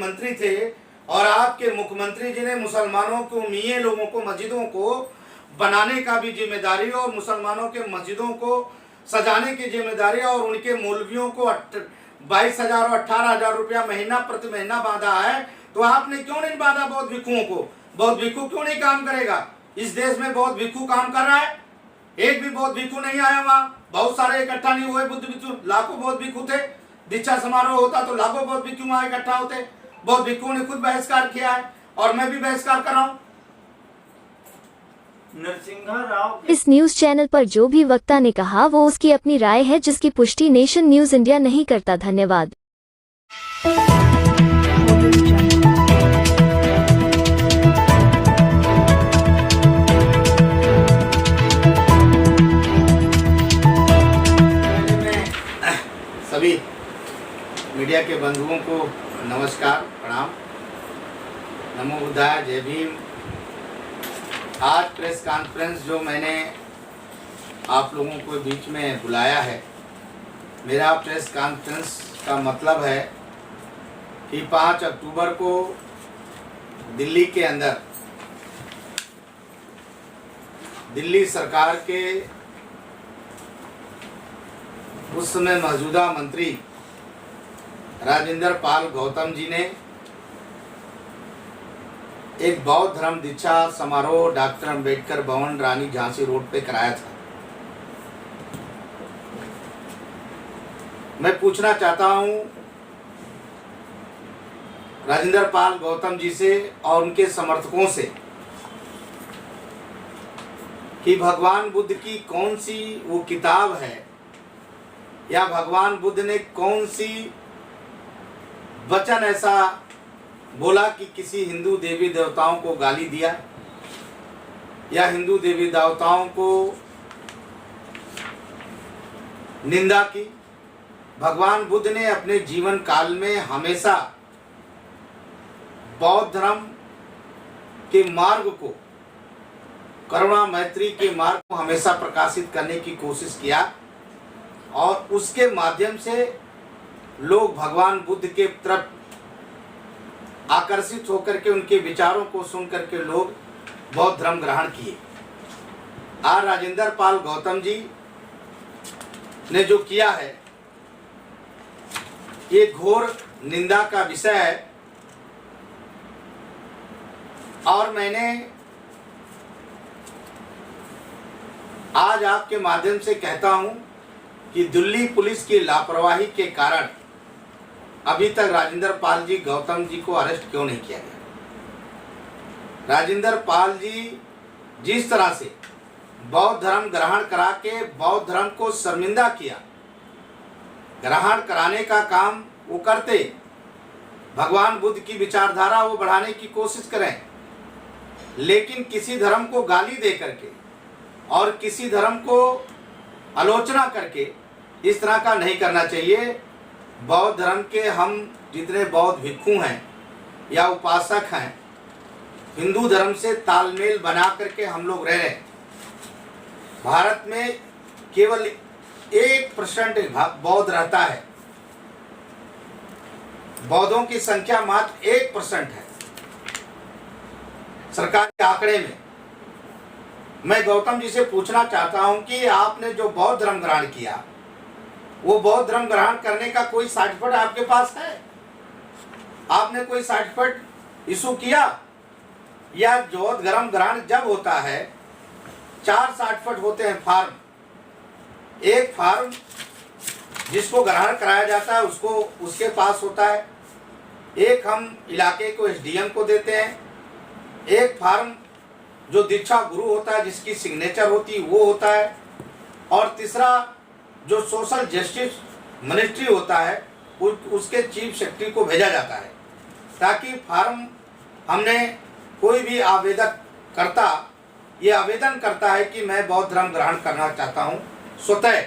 मंत्री थे और आपके मुख्यमंत्री जी ने मुसलमानों को, मियाँ लोगों को, मस्जिदों को बनाने का भी जिम्मेदारी और मुसलमानों के मस्जिदों को सजाने की जिम्मेदारी और उनके मौलवियों को 22,000 और 18,000 रुपया महीना प्रति महीना बांधा है, तो आपने क्यों नहीं बांधा बौद्ध भिक्षुओं को? बौद्ध भिक्षु क्यों नहीं काम करेगा? इस देश में बौद्ध भिक्षु काम कर रहा है? एक भी बौद्ध भिक्षु नहीं आया वहाँ, बहुत सारे इकट्ठा नहीं हुए बुद्ध भिक्षु, लाखों बौद्ध भिक्षु थे। दीक्षा समारोह होता तो लाखों बौद्ध भिक्षु वहाँ इकट्ठा होते। बौद्ध भिक्षुओं ने खुद बहिष्कार किया है और मैं भी बहिष्कार कर रहा हूँ। नरसिंहा राव इस न्यूज चैनल पर जो भी वक्ता ने कहा वो उसकी अपनी राय है, जिसकी पुष्टि नेशन न्यूज इंडिया नहीं करता। धन्यवाद। सभी मीडिया के बंधुओं को नमस्कार, प्रणाम, नमो बुद्धाय, जय भीम। आज प्रेस कॉन्फ्रेंस जो मैंने आप लोगों को बीच में बुलाया है, मेरा प्रेस कॉन्फ्रेंस का मतलब है कि 5 अक्टूबर को दिल्ली के अंदर दिल्ली सरकार के उस समय मौजूदा मंत्री राजेंद्र पाल गौतम जी ने एक बौद्ध धर्म दीक्षा समारोह डॉक्टर अंबेडकर भवन, रानी झांसी रोड पे कराया था। मैं पूछना चाहता हूं राजेंद्र पाल गौतम जी से और उनके समर्थकों से कि भगवान बुद्ध की कौन सी वो किताब है या भगवान बुद्ध ने कौन सी वचन ऐसा बोला कि किसी हिंदू देवी देवताओं को गाली दिया या हिंदू देवी देवताओं को निंदा की। भगवान बुद्ध ने अपने जीवन काल में हमेशा बौद्ध धर्म के मार्ग को, करुणा मैत्री के मार्ग को हमेशा प्रकाशित करने की कोशिश किया और उसके माध्यम से लोग भगवान बुद्ध के तरफ आकर्षित होकर के उनके विचारों को सुन करके लोग बौद्ध धर्म ग्रहण किए। आज राजेंद्र पाल गौतम जी ने जो किया है ये घोर निंदा का विषय है और मैंने आज आपके माध्यम से कहता हूं कि दिल्ली पुलिस की लापरवाही के कारण अभी तक राजेंद्र पाल जी गौतम जी को अरेस्ट क्यों नहीं किया गया। राजेंद्र पाल जी जिस तरह से बौद्ध धर्म ग्रहण करा के बौद्ध धर्म को शर्मिंदा किया, ग्रहण कराने का काम वो करते, भगवान बुद्ध की विचारधारा वो बढ़ाने की कोशिश करें, लेकिन किसी धर्म को गाली दे करके और किसी धर्म को आलोचना करके इस तरह का नहीं करना चाहिए। बौद्ध धर्म के हम जितने बौद्ध भिक्षु हैं या उपासक हैं, हिंदू धर्म से तालमेल बना करके हम लोग रह रहे हैं। भारत में केवल 1% बौद्ध रहता है, बौद्धों की संख्या मात्र 1% है सरकार के आंकड़े में। मैं गौतम जी से पूछना चाहता हूं कि आपने जो बौद्ध धर्म ग्रहण किया, वो बौद्ध धर्म ग्रहण करने का कोई सर्टिफिकेट आपके पास है? आपने कोई सर्टिफिकेट इशू किया? या बौद्ध धर्म ग्रहण जब होता है 4 सर्टिफिकेट होते हैं फॉर्म। एक फॉर्म जिसको ग्रहण कराया जाता है उसको उसके पास होता है, एक हम इलाके को एसडीएम को देते हैं, एक फॉर्म जो दीक्षा गुरु होता है जिसकी सिग्नेचर होती है वो होता है, और तीसरा जो सोशल जस्टिस मिनिस्ट्री होता है उसके चीफ सेक्रेटरी को भेजा जाता है, ताकि फॉर्म हमने कोई भी आवेदक करता ये आवेदन करता है कि मैं बौद्ध धर्म ग्रहण करना चाहता हूँ स्वतः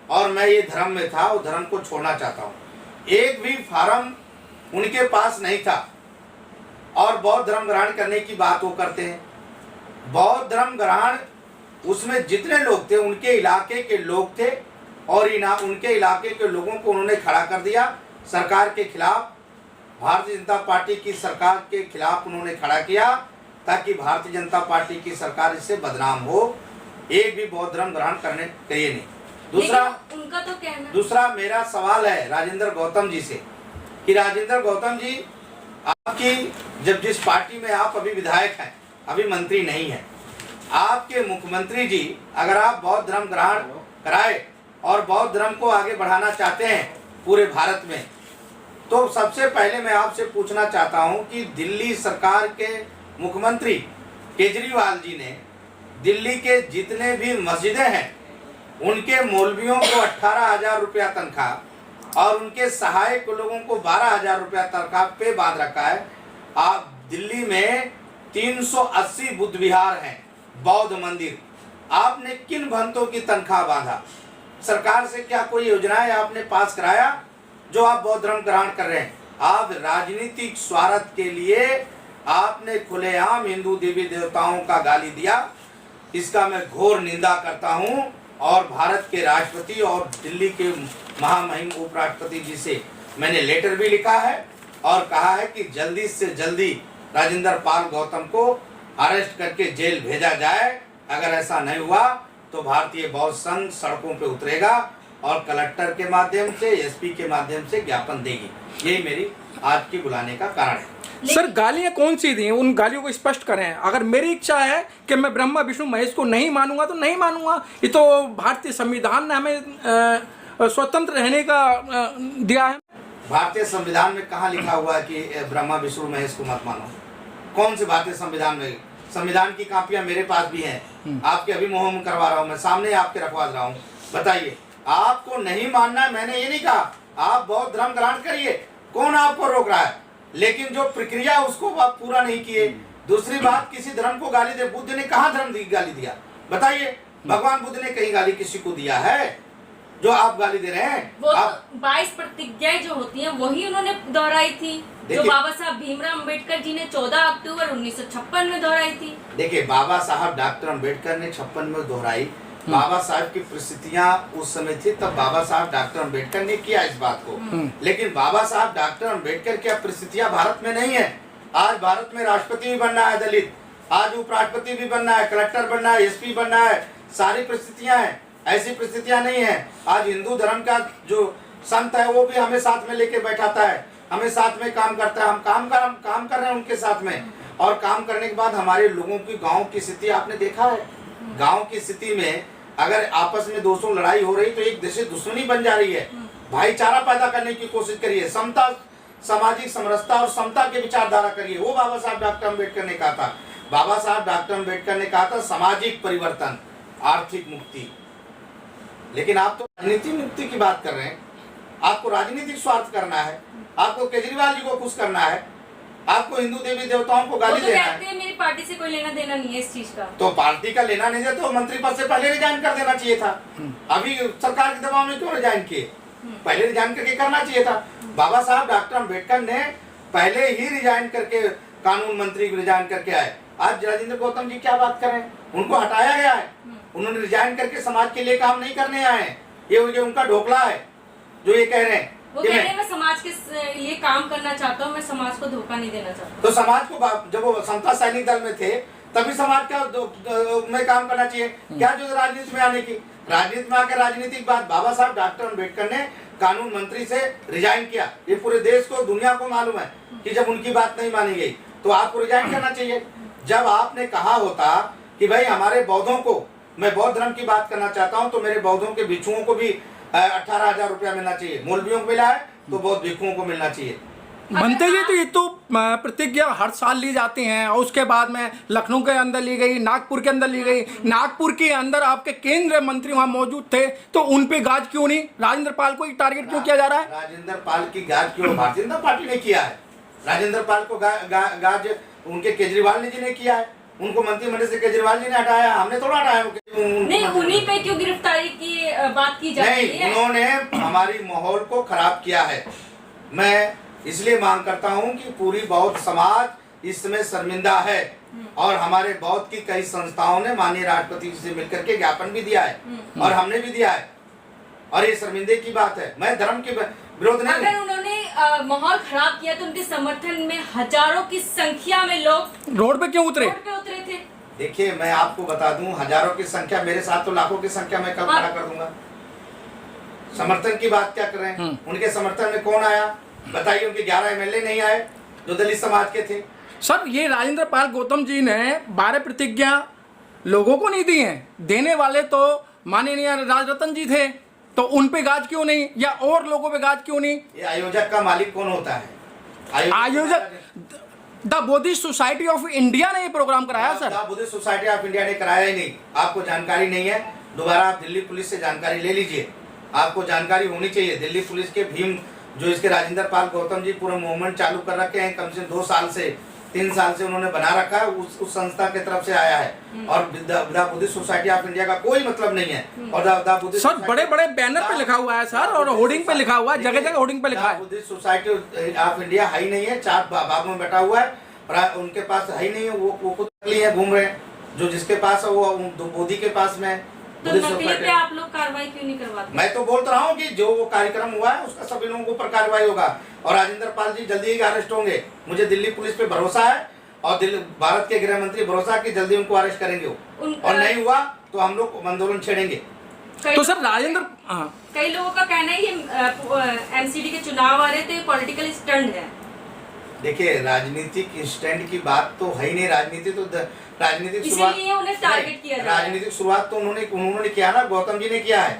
और मैं ये धर्म में था वो धर्म को छोड़ना चाहता हूँ, एक भी फॉर्म उनके पास नहीं था और बौद्ध धर्म ग्रहण करने की बात वो करते हैं। बौद्ध धर्म ग्रहण उसमें जितने लोग थे उनके इलाके के लोग थे और उनके इलाके के लोगों को उन्होंने खड़ा कर दिया सरकार के खिलाफ भारतीय जनता पार्टी की सरकार के खिलाफ उन्होंने खड़ा किया ताकि भारतीय जनता पार्टी की सरकार इससे बदनाम हो। एक भी बौद्ध धर्म ग्रहण करने चाहिए नहीं। दूसरा उनका तो कहना, दूसरा मेरा सवाल है राजेंद्र गौतम जी से कि राजेंद्र गौतम जी, आपकी जब जिस पार्टी में आप अभी विधायक हैं, अभी मंत्री नहीं है, आपके मुख्यमंत्री जी अगर आप बौद्ध धर्म ग्रहण कराए और बौद्ध धर्म को आगे बढ़ाना चाहते हैं पूरे भारत में, तो सबसे पहले मैं आपसे पूछना चाहता हूं कि दिल्ली सरकार के मुख्यमंत्री केजरीवाल जी ने दिल्ली के जितने भी मस्जिदें हैं उनके मौलवियों को 18,000 रुपया तनख्वाह और उनके सहायक लोगों को 12,000 रुपया तनख्वाह पे बांध रखा है। आप दिल्ली में 380 बुद्ध विहार हैं, बौद्ध मंदिर, आपने किन भंतों की तनख्वाह बांधा? सरकार से क्या कोई योजनाएं आपने पास कराया जो आप बौद्ध धर्म ग्रहण कर रहे हैं? आप राजनीतिक स्वार्थ के लिए आपने खुलेआम हिंदू देवी देवताओं का गाली दिया। इसका मैं घोर निंदा करता हूं और भारत के राष्ट्रपति और दिल्ली के महामहिम उपराष्ट्रपति जी से मैंने लेटर भी लिखा है और कहा है कि जल्दी से जल्दी राजेंद्र पाल गौतम को अरेस्ट करके जेल भेजा जाए। अगर ऐसा नहीं हुआ तो भारतीय बौद्ध संघ सड़कों पे उतरेगा और कलेक्टर के माध्यम से, एसपी के माध्यम से ज्ञापन देगी। यही मेरी आज की बुलाने का कारण है। सर, गालियां कौन सी दी? उन गालियों को स्पष्ट करें। अगर मेरी इच्छा है कि मैं ब्रह्मा विष्णु महेश को नहीं मानूंगा तो नहीं मानूंगा। ये तो भारतीय संविधान ने हमें स्वतंत्र रहने का दिया है। भारतीय संविधान में कहाँ लिखा हुआ है कि ब्रह्मा विष्णु महेश को मत मानो? कौन सी भारतीय संविधान में? संविधान की कॉपियां मेरे पास भी हैं, आपके अभी मुहम्मद करवा रहा हूं, मैं सामने आपके रखवा रहा हूं। बताइए, आपको नहीं मानना है, मैंने ये नहीं कहा। आप बौद्ध धर्म ग्रहण करिए, कौन आपको रोक रहा है? लेकिन जो प्रक्रिया उसको आप पूरा नहीं किए। दूसरी बात, किसी धर्म को गाली दे, बुद्ध ने कहाँ धर्म की गाली दिया? बताइए, भगवान बुद्ध ने कहीं गाली किसी को दिया है जो आप गाली दे रहे हैं? वो आप तो 22 प्रतिज्ञाएं जो होती हैं वही उन्होंने दोहराई थी, जो बाबा साहब भीमराव अम्बेडकर जी ने 14 अक्टूबर 1956 में दोहराई थी। देखिए, बाबा साहब डॉक्टर अम्बेडकर ने 56 में दोहराई। बाबा साहब की परिस्थितियां उस समय थी, तब बाबा साहब डॉक्टर अम्बेडकर ने किया इस बात को। लेकिन बाबा साहब डॉक्टर अम्बेडकर की परिस्थितियां भारत में नहीं है। आज भारत में राष्ट्रपति भी बनना है दलित, आज उपराष्ट्रपति भी बनना है, कलेक्टर बनना है, एसपी बनना है, सारी परिस्थितियां हैं। ऐसी परिस्थितियां नहीं है। आज हिंदू धर्म का जो संत है वो भी हमें साथ में लेके बैठाता है, हमें साथ में काम करता है। हम काम कर रहे हैं उनके साथ में, और काम करने के बाद हमारे लोगों की गाँव की स्थिति आपने देखा है। गाँव की स्थिति में अगर आपस में दोस्तों लड़ाई हो रही तो एक दूसरे दुश्मनी बन जा रही है। भाईचारा पैदा करने की कोशिश करिए, समता, सामाजिक समरसता और समता के विचारधारा करिए। वो बाबा साहब डॉक्टर अम्बेडकर ने कहा था। बाबा साहब डॉक्टर अम्बेडकर ने कहा था सामाजिक परिवर्तन, आर्थिक मुक्ति। लेकिन आप तो राजनीतिक मुक्ति की बात कर रहे हैं। आपको राजनीतिक स्वार्थ करना है, आपको केजरीवाल जी को खुश करना है, आपको हिंदू देवी देवताओं को गाली देना है। मेरी पार्टी से कोई लेना देना नहीं है इस चीज का। तो पार्टी का लेना नहीं है तो मंत्री पद से पहले रिजाइन कर देना चाहिए था। अभी सरकार के दबाव में क्यों रिजाइन किए? पहले रिजाइन करके करना चाहिए था। बाबा साहब डॉक्टर अम्बेडकर ने पहले ही रिजाइन करके कानून मंत्री रिजाइन करके आए। आज राजेंद्र गौतम जी क्या बात कर रहे हैं? उनको हटाया गया है, उन्होंने रिजाइन करके समाज के लिए काम नहीं करने आए हैं। ये उनका ढोकला है जो ये कह रहे हैं। वो कह रहे हैं मैं समाज के लिए काम करना चाहता हूँ, मैं समाज को धोखा नहीं देना चाहता। तो समाज को, जब वो समता सैनिक दल में थे तभी समाज का में काम करना चाहिए। क्या जो राजनीति में आने की, राजनीति में आकर राजनीतिक बात। बाबा साहब डॉक्टर अम्बेडकर ने कानून मंत्री से रिजाइन किया। ये पूरे देश को, दुनिया को मालूम है कि जब उनकी बात नहीं मानी गई तो आपको रिजाइन करना चाहिए। जब आपने कहा होता कि भाई हमारे बौद्धों को, मैं बौद्ध धर्म की बात करना चाहता हूँ तो मेरे बौद्धों के भिक्षुओं को भी 18,000 रुपया मिलना चाहिए। मौलवियों को मिला है तो बौद्ध भिक्षुओं को मिलना चाहिए। बनते जी, तो ये तो प्रतिज्ञा हर साल ली जाती हैं और उसके बाद में लखनऊ के अंदर ली गई, नागपुर के अंदर ली गई। नागपुर के अंदर आपके केंद्रीय मंत्री वहां मौजूद थे तो उन पे गाज क्यों नहीं? राजेंद्र पाल को ही टारगेट क्यों किया जा रहा है? राजेंद्र पाल की गाज क्यों भारतीय जनता पार्टी ने किया है? राजेंद्र पाल को गाज उनके केजरीवाल जी ने किया है। उनको मंत्रिमंडल से केजरीवाल जी ने हटाया, हमने थोड़ा हटाया। नहीं, उन्हीं पे क्यों गिरफ्तारी की बात की जा रही है? उन्होंने हमारी माहौल को खराब किया है। मैं इसलिए मांग करता हूं कि पूरी बौद्ध समाज इसमें शर्मिंदा है और हमारे बौद्ध की कई संस्थाओं ने माननीय राष्ट्रपति जी से मिलकर के ज्ञापन भी दिया है और हमने भी दिया है, और ये शर्मिंदे की बात है। मैं धर्म के विरोध नहीं। अगर उन्होंने माहौल खराब किया तो उनके समर्थन में हजारों की संख्या में लोग रोड पे क्यों उतरे? रोड पे उतरे थे। देखिए मैं आपको बता दूं, हजारों की संख्या, मेरे साथ तो लाखों की संख्या में कब खड़ा कर दूंगा। समर्थन की बात क्या कर रहे हैं? उनके समर्थन में कौन आया बताइए? उनके 11 एमएलए नहीं आए जो दलित समाज के थे। सर ये राजेंद्र पाल गौतम जी ने 12 प्रतिज्ञा लोगों को नहीं दी हैं, देने वाले तो माननीय राजरतन जी थे, तो उन पे गाज क्यों नहीं, या और लोगों पे गाज क्यों नहीं? ये आयोजक का मालिक कौन होता है? आयोजक the Buddhist society of India ने ये प्रोग्राम कराया sir. The Buddhist society of India ने कराया ही नहीं। आपको जानकारी नहीं है, दोबारा आप दिल्ली पुलिस से जानकारी ले लीजिए। आपको जानकारी होनी चाहिए। दिल्ली पुलिस के भीम जो इसके राजेंद्र पाल गौतम जी पूरा मूवमेंट चालू कर रखे हैं, कम से कम 2 साल से 3 साल से उन्होंने बना रखा है, उस संस्था की तरफ से आया है। और the Buddhist society of India का कोई मतलब नहीं है। और द बुद्धिस्ट सर बड़े बड़े बैनर पे लिखा हुआ है सर, और होर्डिंग पे लिखा हुआ है, जगह जगह होर्डिंग पे लिखा है। बुद्धिस्ट सोसाइटी ऑफ इंडिया है ही नहीं है, 4 बागों में बैठा हुआ है, उनके पास है ही नहीं है। वो खुद नकली है, घूम रहे हैं। जो जिसके पास है वो मोदी के पास में है। तो नकली पे आप लोग कार्रवाई क्यों नहीं करवाते? मैं तो बोल रहा हूँ कि जो वो कार्यक्रम हुआ है उसका सभी लोगों के ऊपर कार्रवाई होगा, और राजेंद्र पाल जी जल्दी ही अरेस्ट होंगे। मुझे दिल्ली पुलिस पे भरोसा है, और भारत के गृह मंत्री भरोसा कि जल्दी उनको अरेस्ट करेंगे और नहीं हुआ तो हम लोग आंदोलन छेड़ेंगे। तो सर राजेंद्र, कई लोगों का कहना है ये एमसीडी के चुनाव आ रहे थे, पॉलिटिकल स्टंट है। देखिए राजनीतिक स्टैंड की बात तो है ही नहीं। राजनीतिक शुरुआत, उन्हें टारगेट किया जाए। राजनीतिक शुरुआत तो उन्होंने किया ना, गौतम जी ने किया है।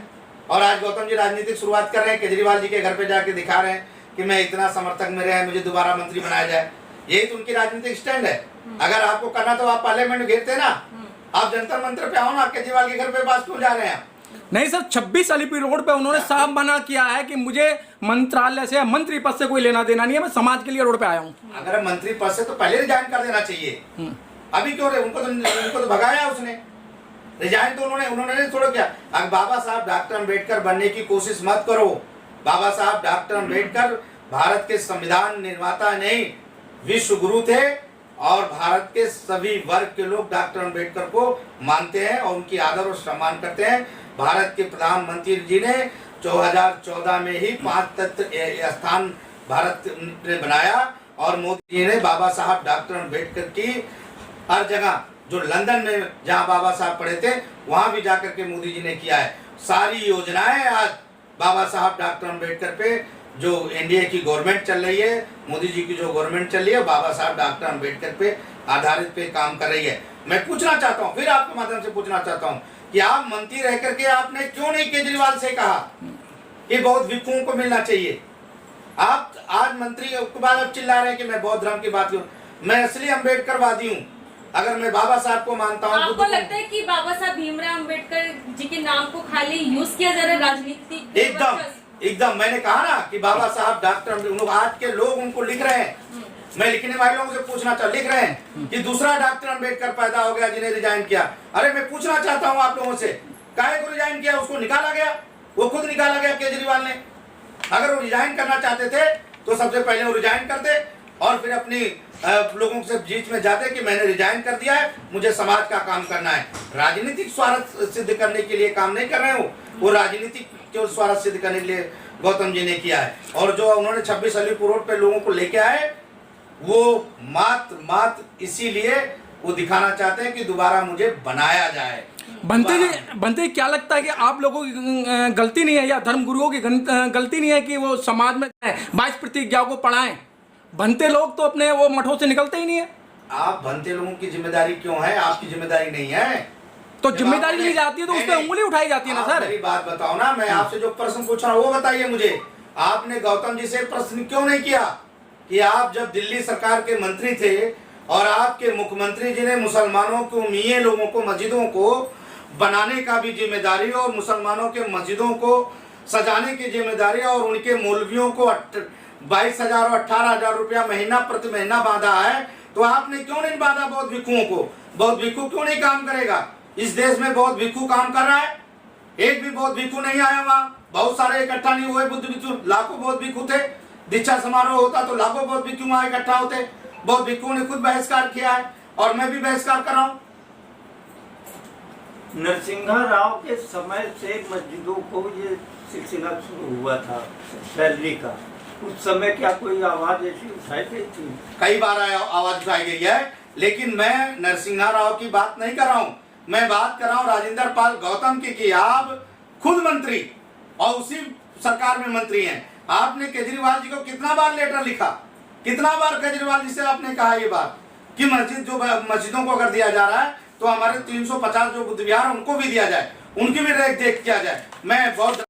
और आज गौतम जी राजनीतिक शुरुआत कर रहे हैं, केजरीवाल जी के घर पे जाके दिखा रहे हैं कि मैं इतना समर्थक मेरे हैं, मुझे दोबारा मंत्री बनाया जाए। यही तो उनकी राजनीतिक स्टैंड है। अगर आपको करना तो आप पार्लियामेंट में घेरते ना, आप जंतर मंत्र पे आओ ना, केजरीवाल के घर पे पास क्यों जा रहे हैं? नहीं सर, 26 अलीपी रोड पे उन्होंने साफ मना किया है कि मुझे मंत्रालय से, मंत्री पद से कोई लेना देना नहीं है, मैं समाज के लिए रोड पे आया हूँ। अगर मंत्री पद से तो पहले रिजाइन कर देना चाहिए। अभी क्यों रहे? उनको तो भगाया उसने। रिजाइन तो उन्होंने थोड़ा क्या। अब बाबा साहब डॉक्टर अम्बेडकर बनने की कोशिश मत करो। बाबा साहब डॉक्टर अम्बेडकर भारत के संविधान निर्माता नहीं, विश्व गुरु थे, और भारत के सभी वर्ग के लोग डॉक्टर अम्बेडकर को मानते हैं और उनकी आदर और सम्मान करते हैं। भारत के प्रधानमंत्री जी ने 2014 में ही 5 तत्व स्थान भारत ने बनाया, और मोदी जी ने बाबा साहब डॉक्टर अम्बेडकर की हर जगह, जो लंदन में जहां बाबा साहब पढ़े थे वहां भी जाकर के मोदी जी ने किया है। सारी योजनाएं आज बाबा साहब डॉक्टर अम्बेडकर पे, जो एनडीए की गवर्नमेंट चल रही है, मोदी जी की जो गवर्नमेंट चल रही है, बाबा साहब डॉक्टर अम्बेडकर पे आधारित पे काम कर रही है। मैं पूछना चाहता हूँ, फिर आपके माध्यम से पूछना चाहता हूँ कि आप मंत्री रह करके आपने क्यों नहीं केजरीवाल से कहा कि बहुत भिक्षुओं को मिलना चाहिए? आप आज मंत्री के बाद अब चिल्ला रहे हैं कि मैं बौद्ध धर्म की बात करूं। मैं असली अम्बेडकरवादी हूँ। अगर मैं बाबा साहब को मानता हूँ, आपको लगता है कि बाबा साहब भीमराव अम्बेडकर जी के नाम को खाली यूज किया जा रहा है राजनीति? एकदम मैंने कहा ना कि बाबा साहब डॉक्टर, आज के लोग उनको लिख रहे हैं। मैं लिखने वाले लोगों से पूछना चाहता, लिख रहे हैं कि दूसरा डॉक्टर अम्बेडकर पैदा हो गया जिन्हें रिजाइन किया। अरे मैं पूछना चाहता हूँ आप लोगों से, काहे को रिजाइन किया? उसको निकाला गया, वो खुद निकाला गया केजरीवाल ने। अगर वो रिजाइन करना चाहते थे तो सबसे पहले वो रिजाइन करते, और फिर अपनी लोगों से बीच में जाते कि मैंने रिजाइन कर दिया है, मुझे समाज का काम करना है। राजनीतिक स्वार्थ सिद्ध करने के लिए काम नहीं कर रहे हो, वो राजनीतिक केवल स्वार्थ सिद्ध करने के लिए गौतम जी ने किया है। और जो उन्होंने 26 अलीपुर रोड पे लोगों को लेके आए, वो मात्र इसीलिए वो दिखाना चाहते हैं कि दोबारा मुझे बनाया जाए। बनते क्या लगता है कि आप लोगों की गलती नहीं है, या धर्मगुरुओं की गलती नहीं है कि वो समाज में 22 प्रतिज्ञाओं को पढ़ाएं? बनते लोग तो अपने वो मठों से निकलते ही नहीं है। आप बनते लोगों की जिम्मेदारी क्यों है? आपकी जिम्मेदारी नहीं है। तो जिम्मेदारी ली जाती है तो उस पर उंगली उठाई जाती है ना सर। मेरी बात बताओ ना, मैं आपसे जो प्रश्न पूछ रहा हूँ वो बताइए मुझे। आपने गौतम जी से प्रश्न क्यों नहीं किया कि आप जब दिल्ली सरकार के मंत्री थे और आपके मुख्यमंत्री जी ने मुसलमानों को, मियां लोगों को, मस्जिदों को बनाने का भी जिम्मेदारी और मुसलमानों के मस्जिदों को सजाने की जिम्मेदारी और उनके मौलवियों को 22,000 और 18,000 रुपया महीना प्रति महीना बांधा है, तो आपने क्यों नहीं बांधा बौद्ध भिक्षुओं को? बौद्ध भिक्षु क्यों नहीं काम करेगा? इस देश में बौद्ध भिक्षु काम कर रहा है, एक भी बौद्ध भिक्षु नहीं आया वहाँ। बहुत सारे इकट्ठा नहीं हुए बुद्ध भिक्षु, लाखों बौद्ध भिक्षु थे। दीक्षा समारोह होता तो लाखों बौद्ध भिक्षु वहाँ इकट्ठा होते। बौद्ध भिक्षुओं ने खुद बहिष्कार किया है और मैं भी बहिष्कार कर रहा हूँ। नरसिंहा राव के समय से मस्जिदों को ये सिलसिला शुरू हुआ था सैलरी का, उस समय क्या कोई आवाज ऐसी उठाई गई थी? कई बार आवाज उठाई गई है, लेकिन मैं नरसिंहा राव की बात नहीं कर रहा हूं। मैं बात कर रहा हूं राजेंद्र पाल गौतम की कि आप खुद मंत्री और उसी सरकार में मंत्री हैं। आपने केजरीवाल जी को कितना बार लेटर लिखा, कितना बार केजरीवाल जी से आपने कहा ये बात कि मस्जिदों को अगर दिया जा रहा है तो हमारे 350 जो बुद्ध विहार उनको भी दिया जाए, उनकी भी देख किया जाए। मैं बहुत